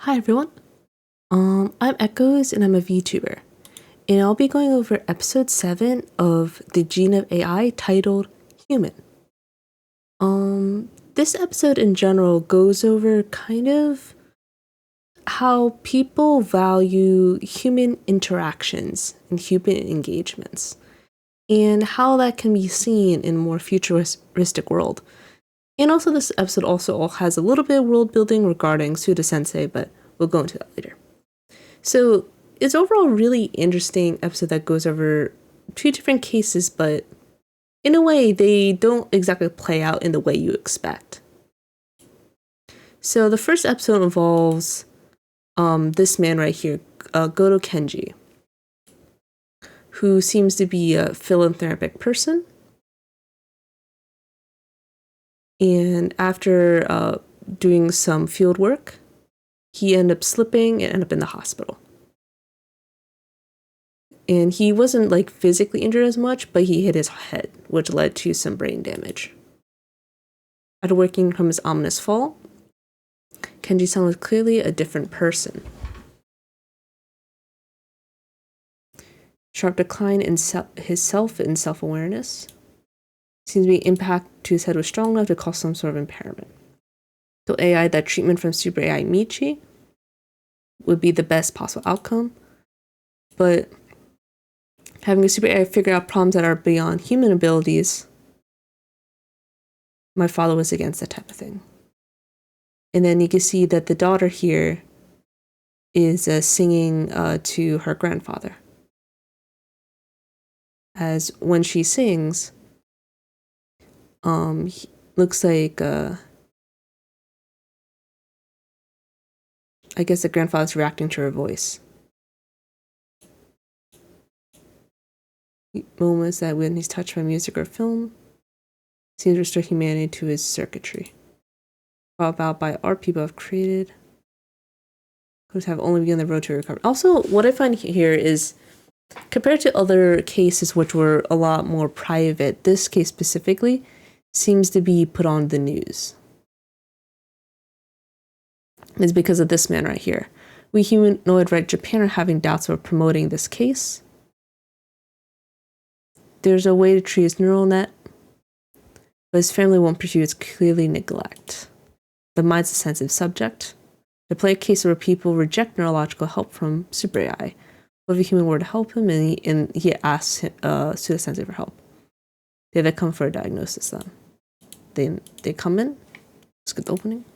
Hi everyone. I'm Echoes and I'm a Vtuber. And I'll be going over episode 7 of The Gene of AI titled Human. This episode in general goes over kind of how people value human interactions and human engagements, and how that can be seen in a more futuristic world. And also this episode also has a little bit of world building regarding Suda Sensei, but we'll go into that later. So it's overall a really interesting episode that goes over two different cases, but in a way, they don't exactly play out in the way you expect. So the first episode involves this man right here, Goto Kenji, who seems to be a philanthropic person. And after doing some field work, he ended up slipping and ended up in the hospital. And he wasn't like physically injured as much, but he hit his head, which led to some brain damage. After waking from his ominous fall, Kenji-san was clearly a different person. Sharp decline in his self-awareness. Seems to be impact to his head was strong enough to cause some sort of impairment. So AI, that treatment from Super AI Michi would be the best possible outcome, but having a Super AI figure out problems that are beyond human abilities, my father was against that type of thing. And then you can see that the daughter here is singing to her grandfather. As when she sings, looks like I guess the grandfather's reacting to her voice. Moments that when he's touched by music or film, seems to restore humanity to his circuitry. Brought about by art people have created, who have only begun the road to recovery. Also, what I find here is, compared to other cases which were a lot more private, this case specifically seems to be put on the news. It's because of this man right here. We Humanoid Right Japan are having doubts about promoting this case. There's a way to treat his neural net, but his family won't pursue its clearly neglect. The mind's a sensitive subject. To play a case where people reject neurological help from Super AI. What if a human were to help him and he asks Suda Sensei for help? They come for a diagnosis then. They come in. Let's get the opening.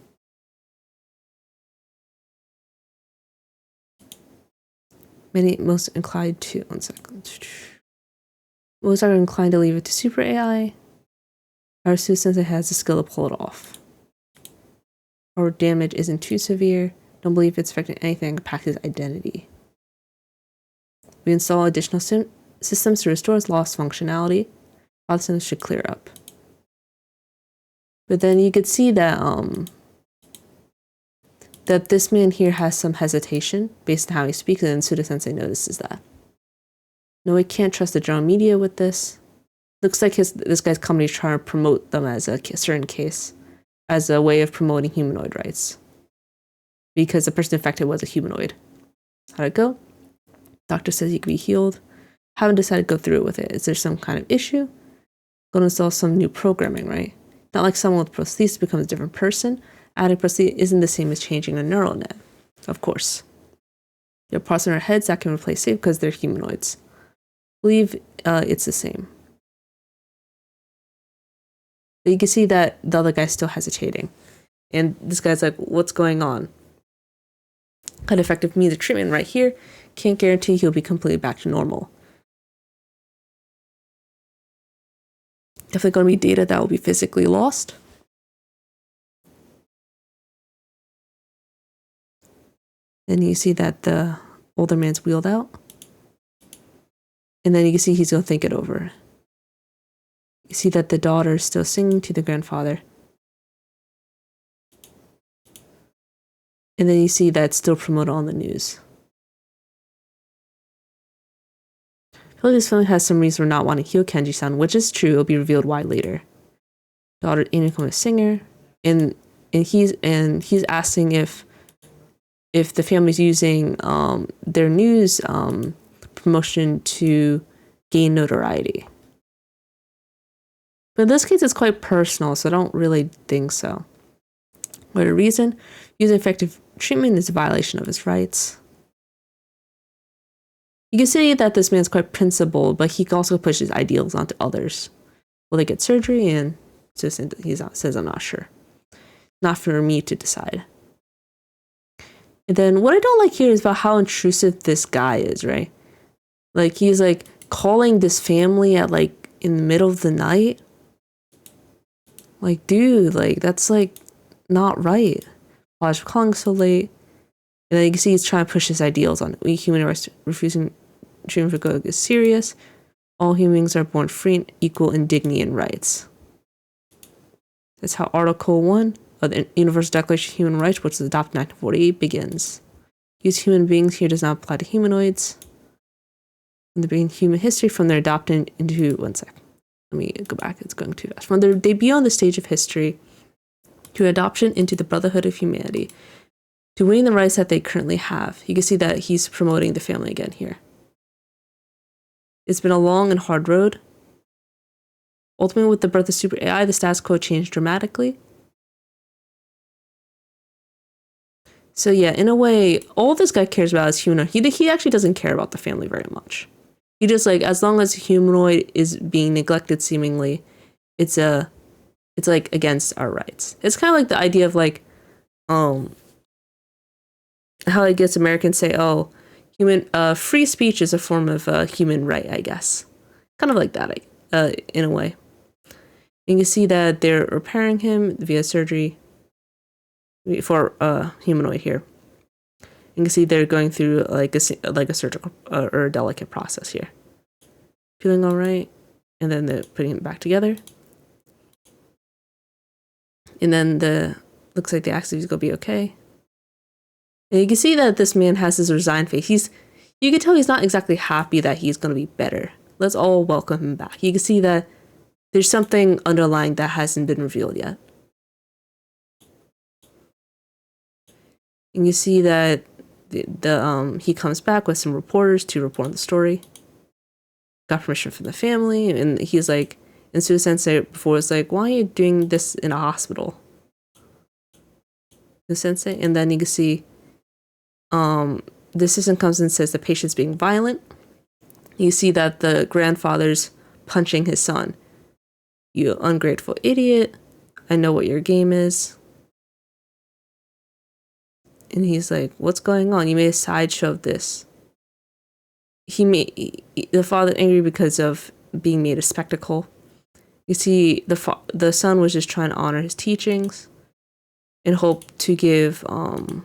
Most inclined to most are inclined to leave it to Super AI. Our Suda Sensei has the skill to pull it off. Our damage isn't too severe. Don't believe it's affecting anything that impacts his identity. We install additional systems to restore his lost functionality. All the systems should clear up. But then you could see that that this man here has some hesitation based on how he speaks, and Suda Sensei notices that. No, we can't trust the general media with this. Looks like this guy's company is trying to promote them as a certain case, as a way of promoting humanoid rights. Because the person infected was a humanoid. How'd it go? Doctor says he could be healed. Haven't decided to go through with it. Is there some kind of issue? Going to install some new programming, right? Not like someone with prosthesis becomes a different person. Adding prosthesis isn't the same as changing a neural net. Of course. There are parts in our heads that can replace it because they're humanoids. Believe it's the same. But you can see that the other guy's still hesitating. And this guy's like, what's going on? Kind of effective means of treatment right here. Can't guarantee he'll be completely back to normal. Definitely going to be data that will be physically lost. Then you see that the older man's wheeled out. And then you can see he's going to think it over. You see that the daughter is still singing to the grandfather. And then you see that it's still promoted on the news. I feel like this family has some reason for not wanting to heal Kenji-san, which is true. It'll be revealed why later. Daughter aiming to become a singer, and he's asking if if the family's using their news promotion to gain notoriety. But in this case, it's quite personal, so I don't really think so. What a reason? Using effective treatment is a violation of his rights. You can see that this man's quite principled, but he also pushes ideals onto others. Will they get surgery? And he says, I'm not sure. Not for me to decide. And then what I don't like here is about how intrusive this guy is, right? Like, he's like calling this family at like in the middle of the night. Like, dude, like, that's like not right. Why is calling so late? And then you can see he's trying to push his ideals on human rights, refusing treatment for good is serious. All humans are born free and equal in dignity and rights. That's how Article 1 of the Universal Declaration of Human Rights, which was adopted in 1948, begins. Use human beings here does not apply to humanoids. From the beginning of human history, from their adoption into, one sec, let me go back, it's going too fast. From their debut on the stage of history to adoption into the brotherhood of humanity, to winning the rights that they currently have. You can see that he's promoting the family again here. It's been a long and hard road. Ultimately, with the birth of super AI, the status quo changed dramatically. So yeah, in a way, all this guy cares about is humanoid. He actually doesn't care about the family very much. He just like, as long as humanoid is being neglected seemingly, it's like against our rights. It's kind of like the idea of like, how I guess Americans say, oh, free speech is a form of human right, I guess. Kind of like that, in a way. You can see that they're repairing him via surgery for humanoid here. You can see they're going through like a surgical or a delicate process here. Feeling all right, and then they're putting it back together. And then looks like the accident's gonna be okay. And you can see that this man has this resigned face. You can tell he's not exactly happy that he's gonna be better. Let's all welcome him back. You can see that there's something underlying that hasn't been revealed yet. And you see that he comes back with some reporters to report on the story. Got permission from the family, and he's like, and Suda Sensei before was like, why are you doing this in a hospital? The sensei, and then you can see the assistant comes and says the patient's being violent. You see that the grandfather's punching his son. You ungrateful idiot. I know what your game is. And he's like, what's going on? You made a sideshow of this. The father angry because of being made a spectacle. You see, the son was just trying to honor his teachings and hope to give other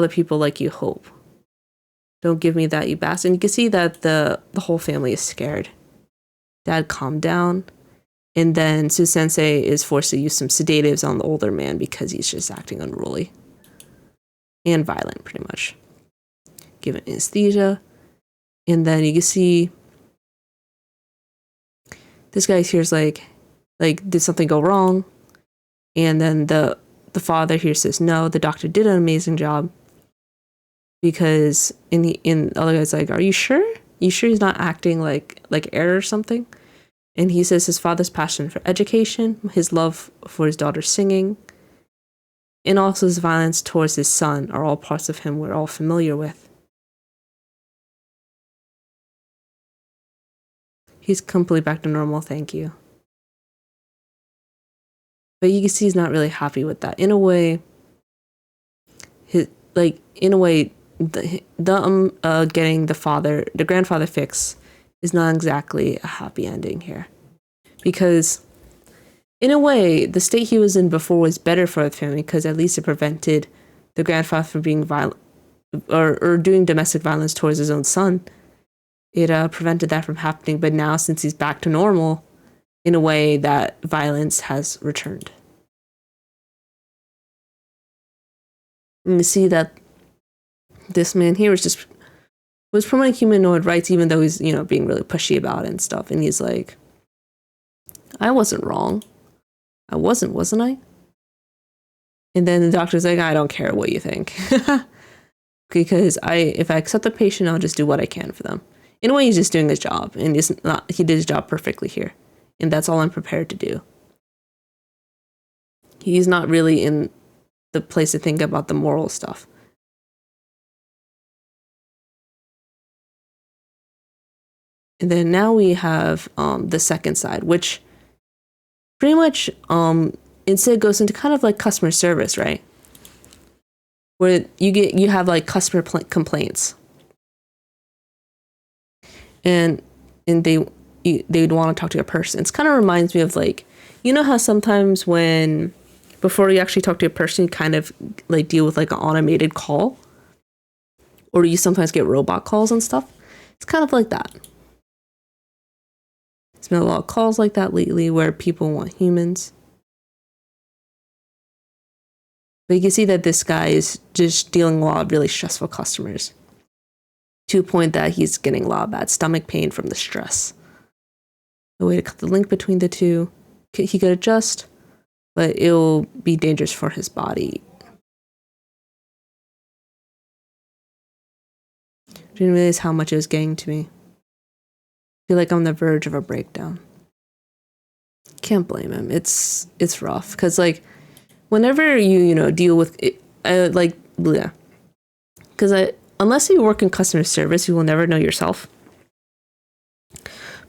people like you hope. Don't give me that, you bastard. And you can see that the whole family is scared. Dad, calm down. And then Su Sensei is forced to use some sedatives on the older man because he's just acting unruly and violent, pretty much. Given anesthesia. And then you can see this guy here's like, did something go wrong? And then the father here says, no, the doctor did an amazing job. Because the other guy's like, are you sure? You sure he's not acting like air or something? And he says his father's passion for education, his love for his daughter's singing, and also his violence towards his son are all parts of him we're all familiar with. He's completely back to normal, thank you. But you can see he's not really happy with that. In a way, getting the grandfather fix is not exactly a happy ending here. Because, in a way, the state he was in before was better for the family because at least it prevented the grandfather from being violent or doing domestic violence towards his own son. It prevented that from happening. But now, since he's back to normal, in a way, that violence has returned. And you see that this man here was promoting humanoid rights, even though he's, being really pushy about it and stuff. And he's like, I wasn't wrong. I wasn't I? And then the doctor's like, I don't care what you think. Because if I accept the patient, I'll just do what I can for them. In a way, he's just doing his job, and he did his job perfectly here. And that's all I'm prepared to do. He's not really in the place to think about the moral stuff. And then now we have the second side, which pretty much instead goes into kind of like customer service, right? Where you have like customer complaints, and they'd want to talk to a person. It kind of reminds me of like, you know how sometimes when before you actually talk to a person, you kind of like deal with like an automated call, or you sometimes get robot calls and stuff. It's kind of like that. There's been a lot of calls like that lately where people want humans. But you can see that this guy is just dealing with a lot of really stressful customers, to a point that he's getting a lot of bad stomach pain from the stress. A way to cut the link between the two. He could adjust, but it'll be dangerous for his body. I didn't realize how much it was getting to me. I feel like I'm on the verge of a breakdown. Can't blame him. It's rough, because like whenever you deal with it, because unless you work in customer service, you will never know yourself.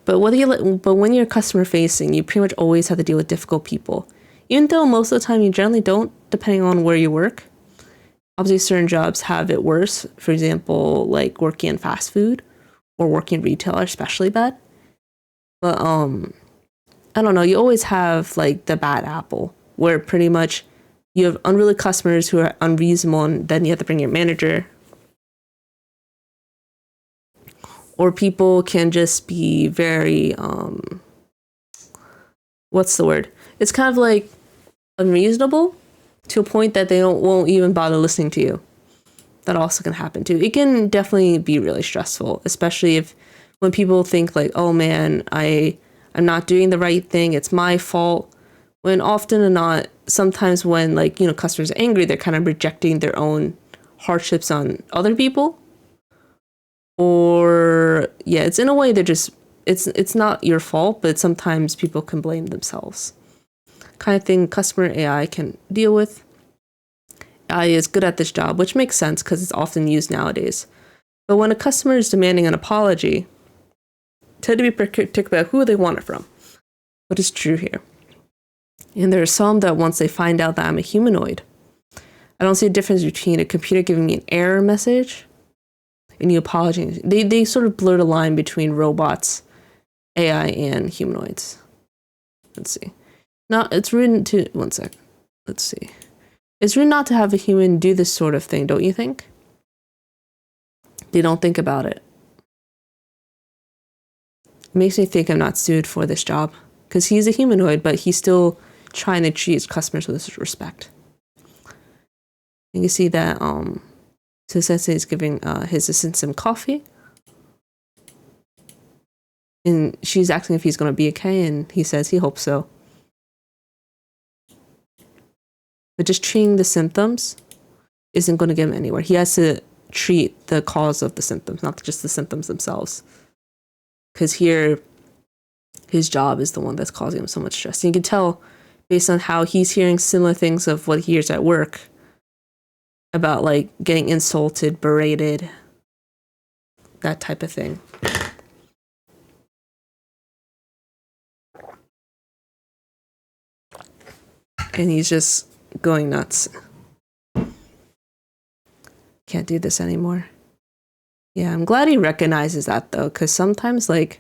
But when you're customer facing, you pretty much always have to deal with difficult people. Even though most of the time you generally don't, depending on where you work. Obviously, certain jobs have it worse. For example, like working in fast food or working in retail are especially bad. But I don't know. You always have like the bad apple, where pretty much you have unruly customers who are unreasonable, and then you have to bring your manager. Or people can just be very, what's the word? It's kind of like unreasonable to a point that they won't even bother listening to you. That also can happen too. It can definitely be really stressful, especially when people think like, oh man, I'm not doing the right thing, it's my fault. When often or not, sometimes when customers are angry, they're kind of projecting their own hardships on other people. Or it's in a way they're just it's not your fault, but sometimes people can blame themselves. Kind of thing customer AI can deal with. AI is good at this job, which makes sense because it's often used nowadays. But when a customer is demanding an apology, tend to be particular about who they want it from. What is true here? And there are some that once they find out that I'm a humanoid, I don't see a difference between a computer giving me an error message and you apologizing. They sort of blur the line between robots, AI, and humanoids. Let's see. Now, it's rude to... One sec. Let's see. It's rude not to have a human do this sort of thing, don't you think? They don't think about it. It makes me think I'm not suited for this job. Because he's a humanoid, but he's still trying to treat his customers with respect. You can see that so Sensei is giving his assistant some coffee. And she's asking if he's going to be okay, and he says he hopes so. But just treating the symptoms isn't going to get him anywhere. He has to treat the cause of the symptoms, not just the symptoms themselves. Because here, his job is the one that's causing him so much stress. And you can tell, based on how he's hearing similar things of what he hears at work, about like getting insulted, berated, that type of thing. And he's just going nuts. Can't do this anymore. Yeah, I'm glad he recognizes that though, because sometimes like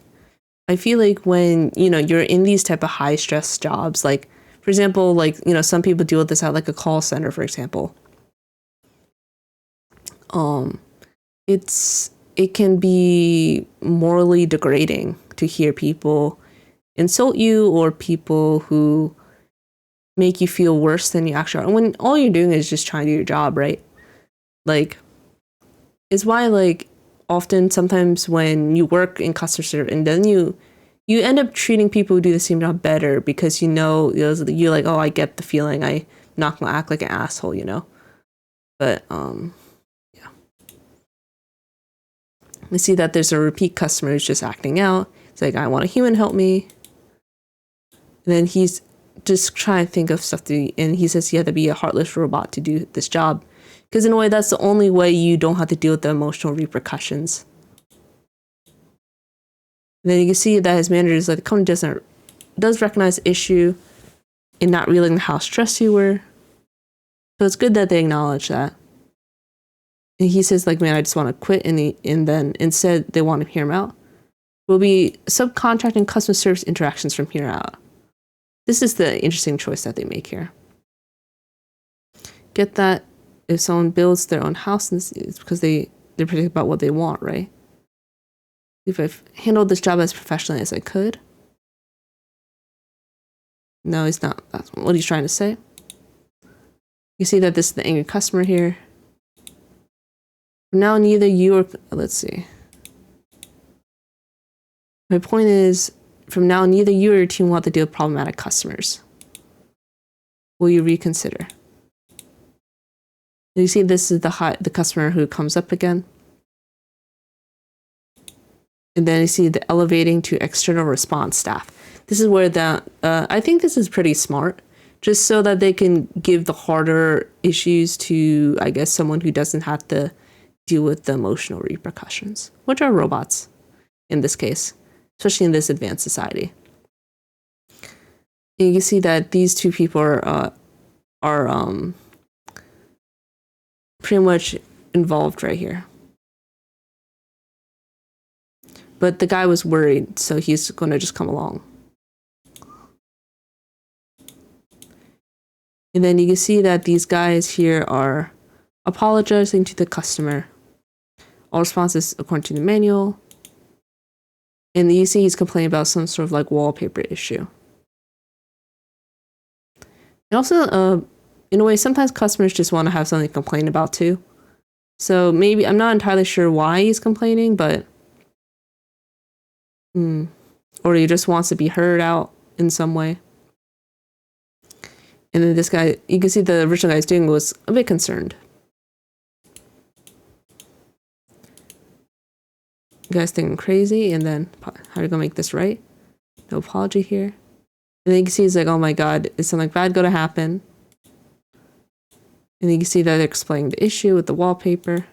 I feel like when you're in these type of high stress jobs, like for example, like some people deal with this at like a call center, for example. It can be morally degrading to hear people insult you or people who make you feel worse than you actually are. And when all you're doing is just trying to do your job, right? Like, it's why like often sometimes when you work in customer service and then you end up treating people who do the same job better because you're like, oh, I get the feeling. not gonna act like an asshole, you know. But yeah. We see that there's a repeat customer who's just acting out. It's like, I want a human help me. And then he's just trying to think of stuff to, and he says you have to be a heartless robot to do this job. Because in a way, that's the only way you don't have to deal with the emotional repercussions. And then you can see that his manager is like, the company does recognize the issue in not realizing how stressed you were. So it's good that they acknowledge that. And he says, like, man, I just want to quit. And then instead, they want to hear him out. We'll be subcontracting customer service interactions from here out. This is the interesting choice that they make here. Get that if someone builds their own house, it's because they're predicting about what they want, right? If I've handled this job as professionally as I could. No, he's not. That's what he's trying to say. You see that this is the angry customer here. Now neither you or... Let's see. My point is, from now neither you or your team will have to deal with problematic customers. Will you reconsider? You see this is the customer who comes up again. And then you see the elevating to external response staff. This is where I think this is pretty smart, just so that they can give the harder issues to, I guess, someone who doesn't have to deal with the emotional repercussions, which are robots in this case, especially in this advanced society. And you can see that these two people are pretty much involved right here. But the guy was worried, so he's going to just come along. And then you can see that these guys here are apologizing to the customer. All responses according to the manual. And you see he's complaining about some sort of like wallpaper issue. And also, in a way, sometimes customers just want to have something to complain about too. So maybe, I'm not entirely sure why he's complaining, but... or he just wants to be heard out in some way. And then this guy, you can see the original guy's doing was a bit concerned. You guys thinking crazy, and then how are you gonna make this right? No apology here. And then you can see he's like, oh my god, is something bad gonna happen? And you can see that they're explaining the issue with the wallpaper.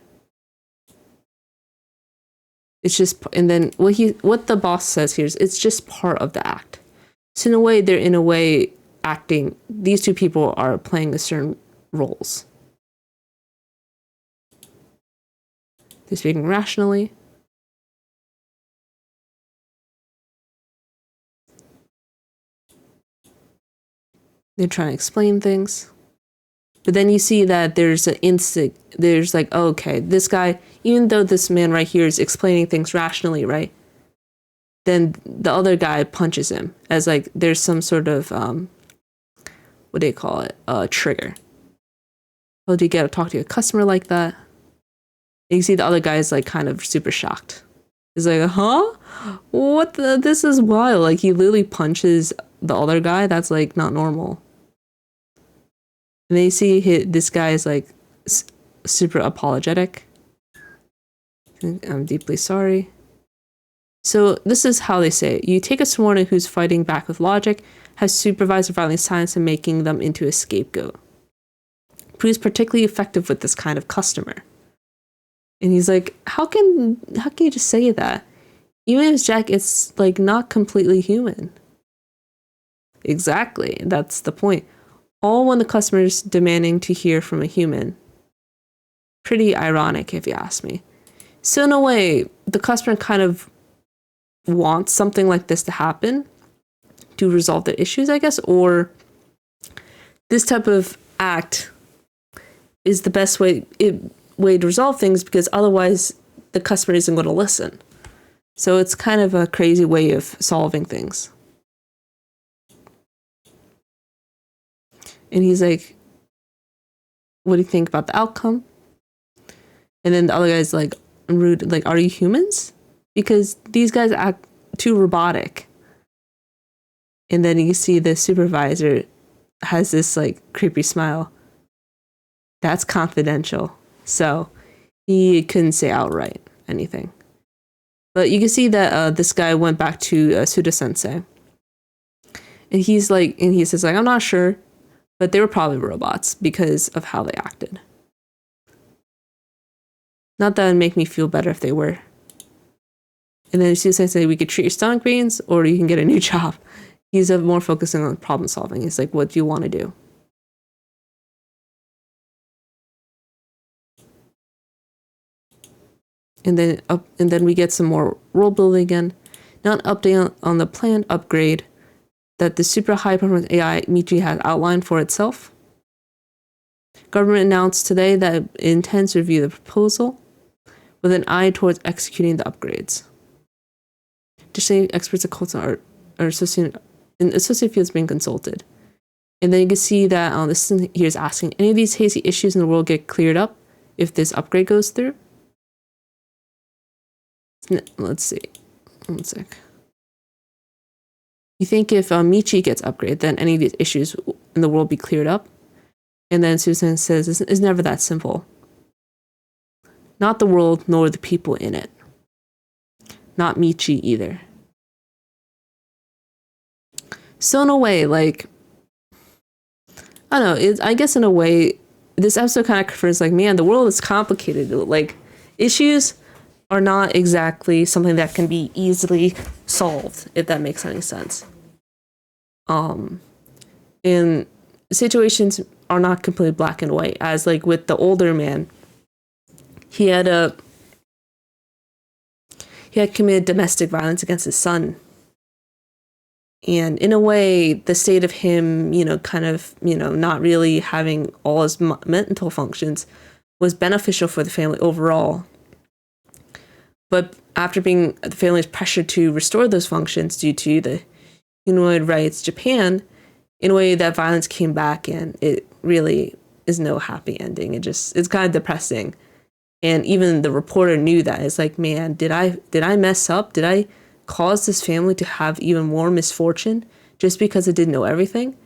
It's just, and then what the boss says here is it's just part of the act. So in a way, they're acting, these two people are playing certain roles. They're speaking rationally. They're trying to explain things. But then you see that there's an instinct, there's like, oh, okay, this guy, even though this man right here is explaining things rationally, right? Then the other guy punches him as like there's some sort of, what do you call it? Trigger. Oh, do you get to talk to a customer like that? And you see the other guy is like kind of super shocked. He's like, huh? What the? This is wild. Like he literally punches the other guy. That's like not normal. And then you see this guy is like super apologetic. I'm deeply sorry. So this is how they say it. You take a subordinate who's fighting back with logic, has supervised violently silence and making them into a scapegoat. Proves particularly effective with this kind of customer. And he's like, how can you just say that? Even if Jack is like not completely human. Exactly, that's the point. All when the customer's demanding to hear from a human. Pretty ironic if you ask me. So in a way, the customer kind of wants something like this to happen to resolve their issues, I guess, or this type of act is the best way to resolve things because otherwise the customer isn't going to listen. So it's kind of a crazy way of solving things. And he's like, what do you think about the outcome? And then the other guy's like, rude, like, are you humans? Because these guys act too robotic. And then you see the supervisor has this like creepy smile. That's confidential. So he couldn't say outright anything. But you can see that this guy went back to Suda Sensei. And he says like, I'm not sure, but they were probably robots because of how they acted. Not that it would make me feel better if they were. And then Suda Sensei, we could treat your stomach pains or you can get a new job. He's more focusing on problem solving. He's like, what do you want to do? And then we get some more world building again. Now an update on the planned upgrade that the super high performance AI Michi has outlined for itself. Government announced today that it intends to review the proposal with an eye towards executing the upgrades. Additionally, experts at Colton are associate fields being consulted. And then you can see that this here is asking, any of these hazy issues in the world get cleared up if this upgrade goes through? Let's see. One sec. You think if Michi gets upgraded, then any of these issues in the world be cleared up? And then Susan says, it's never that simple. Not the world, nor the people in it. Not Michi either. So in a way, like, I don't know, I guess in a way, this episode kind of confirms, like, man, the world is complicated. Like, issues are not exactly something that can be easily solved, if that makes any sense. And situations are not completely black and white, as like with the older man, he had committed domestic violence against his son. And in a way, the state of him, kind of, not really having all his mental functions was beneficial for the family overall. But after the family's pressured to restore those functions due to the Human Rights Japan, in a way that violence came back, and it really is no happy ending. It's kind of depressing. And even the reporter knew that. It's like, man, did I mess up? Did I cause this family to have even more misfortune just because it didn't know everything?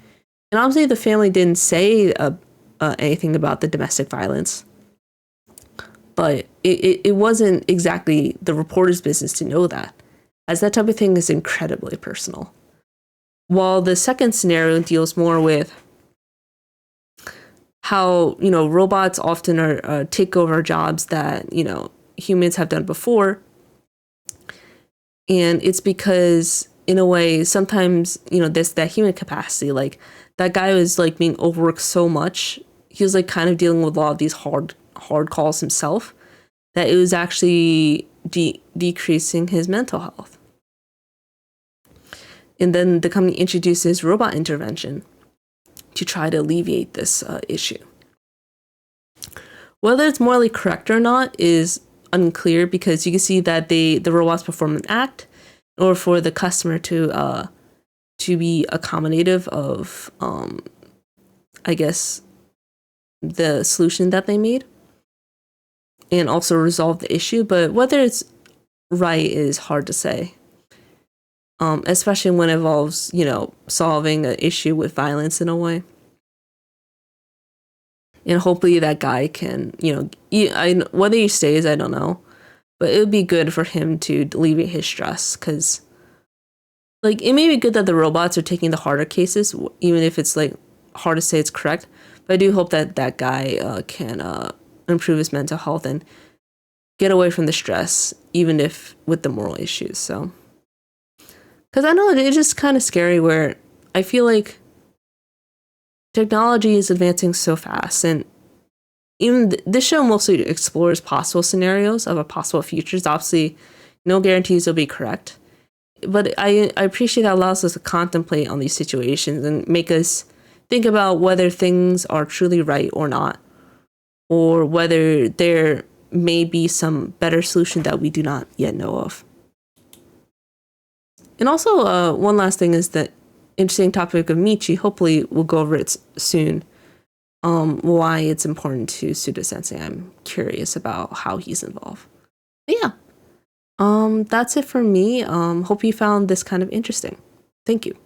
And obviously the family didn't say anything about the domestic violence. But it wasn't exactly the reporter's business to know that, as that type of thing is incredibly personal. While the second scenario deals more with how, robots often are take over jobs that, humans have done before. And it's because, in a way, sometimes, there's that human capacity. Like, that guy was, like, being overworked so much. He was, like, kind of dealing with a lot of these hard calls himself, that it was actually decreasing his mental health. And then the company introduces robot intervention to try to alleviate this issue. Whether it's morally correct or not is unclear, because you can see that the robots perform an act in order for the customer to be accommodative of, I guess, the solution that they made, and also resolve the issue. But whether it's right is hard to say, especially when it involves, solving an issue with violence in a way. And hopefully that guy can, whether he stays, I don't know, but it would be good for him to alleviate his stress, because, like, it may be good that the robots are taking the harder cases, even if it's, like, hard to say it's correct. But I do hope that that guy can improve his mental health and get away from the stress, even if with the moral issues. So, because I know it's just kind of scary, where I feel like technology is advancing so fast, and even this show mostly explores possible scenarios of a possible futures. Obviously, no guarantees will be correct, but I appreciate that allows us to contemplate on these situations and make us think about whether things are truly right or not, or whether there may be some better solution that we do not yet know of. And also, one last thing is that interesting topic of Michi. Hopefully we'll go over it soon. Why it's important to Suda Sensei. I'm curious about how he's involved. But yeah. That's it for me. Hope you found this kind of interesting. Thank you.